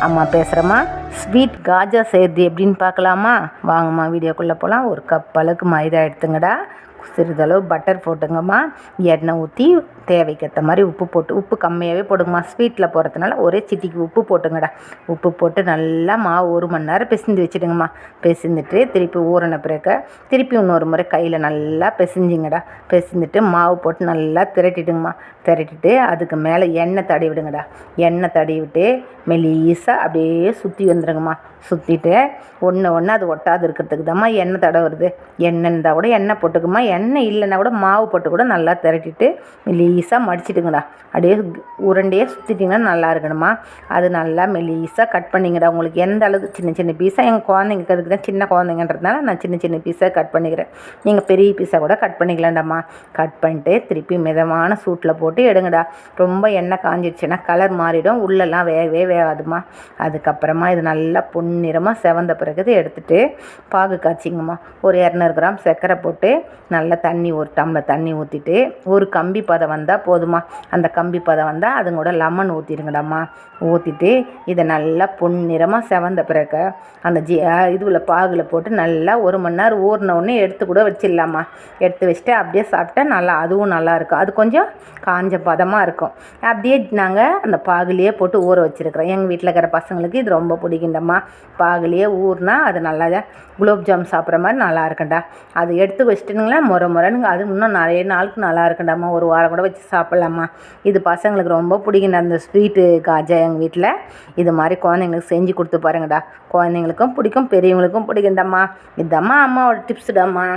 அம்மா பேசுகிறேம்மா. ஸ்வீட் காஜா செய்கிறது எப்படின்னு பார்க்கலாமா? வாங்கம்மா வீடியோக்குள்ளே போகலாம். ஒரு கப் அளவுக்கு மைதா எடுத்துங்கடா. சிறிதளவு பட்டர் போட்டுங்கம்மா. எண்ணெய் ஊற்றி தேவைக்கேற்ற மாதிரி உப்பு போட்டு, உப்பு கம்மியாகவே போடுங்கம்மா. ஸ்வீட்டில் போகிறதுனால ஒரே சிட்டிக்கு உப்பு போட்டுங்கடா. உப்பு போட்டு நல்லா மாவு 1 மணி நேரம் பிசைஞ்சு வச்சுடுங்கம்மா. பிசைஞ்சிட்டு திருப்பி ஊறின பிறகு திருப்பி இன்னொரு முறை கையில் நல்லா பிசைஞ்சிங்கடா. பிசைஞ்சிட்டு மாவு போட்டு நல்லா திரட்டிடுங்கம்மா. திரட்டிட்டு அதுக்கு மேலே எண்ணெய் தடவி விடுங்கடா. எண்ணெய் தடவி விட்டு மெலிசாக அப்படியே சுற்றி வந்துடுங்கம்மா. சுற்றிட்டு ஒன்று அது ஒட்டாது இருக்கிறதுக்கு தான்மா எண்ணெய் தடவுறது. எண்ணெய் இருந்தால் கூட எண்ணெய் போட்டுக்குமா. எண்ணெய் இல்லைன்னா கூட மாவு போட்டு கூட நல்லா திரட்டிட்டு மெலிசாக மடிச்சிட்டுங்கடா. அப்படியே உருண்டையே சுற்றிட்டிங்கன்னா நல்லா இருக்கணுமா. அது நல்லா மெலிசாக கட் பண்ணிங்கடா. உங்களுக்கு எந்த அளவுக்கு சின்ன சின்ன பீஸாக, எங்கள் குழந்தைங்களுக்கு இருக்குது தான், சின்ன குழந்தைங்கன்றதுனால நான் சின்ன சின்ன பீஸாக கட் பண்ணிக்கிறேன். நீங்கள் பெரிய பீஸாக கூட கட் பண்ணிக்கலாம்டாம்மா. கட் பண்ணிட்டு திருப்பி மிதமான சூட்டில் போட்டு எடுங்கடா. ரொம்ப எண்ணெய் காஞ்சிடுச்சுன்னா கலர் மாறிடும், உள்ளெல்லாம் வேகவே வேகாதுமா. அதுக்கப்புறமா இது நல்லா பொன்னிறமாக செவந்த பிறகு எடுத்துகிட்டு பாகு காய்ச்சிங்கம்மா. ஒரு 200 கிராம் சர்க்கரை போட்டு நல்லா தண்ணி, ஒரு டம்ளர் தண்ணி ஊற்றிட்டு ஒரு கம்பி பதம் வந்தால் போதுமா. அந்த கம்பி பதம் வந்தால் அது கூட லெமன் ஊற்றிடுங்கடாம்மா. ஊற்றிட்டு இதை நல்லா பொன்னிறமாக செவந்த பிறகு அந்த இதுவில் பாகில் போட்டு நல்லா 1 மணி நேரம் ஊறினோடனே எடுத்து கூட வச்சிடலாமா. எடுத்து வச்சுட்டு அப்படியே சாப்பிட்டா நல்லா, அதுவும் நல்லாயிருக்கும். அது கொஞ்சம் காஞ்ச பதமாக இருக்கும். அப்படியே நாங்கள் அந்த பாகுலேயே போட்டு ஊற வச்சுருக்கிறோம். எங்கள் வீட்டில் இருக்கிற பசங்களுக்கு இது ரொம்ப பிடிக்குண்டம்மா. பாகுலேயே ஊறினா அது நல்லா குலோப்ஜாம் சாப்பிட்ற மாதிரி நல்லா இருக்குண்டா. அது எடுத்து வச்சுட்டுங்களா முறைன்னு அது இன்னும் நிறைய நாளுக்கு நல்லா இருக்குண்டாம்மா. ஒரு வாரம் கூட வச்சு சாப்பிட்லாமா. இது பசங்களுக்கு ரொம்ப பிடிக்குண்டா. அந்த ஸ்வீட்டு காஜா எங்கள் வீட்டில் இது மாதிரி குழந்தைங்களுக்கு செஞ்சு கொடுத்து பாருங்கடா. குழந்தைங்களுக்கும் பிடிக்கும், பெரியவங்களுக்கும் பிடிக்குண்டாம்மா. இதுதாம்மா அம்மாவோட டிப்ஸுடாம்மா.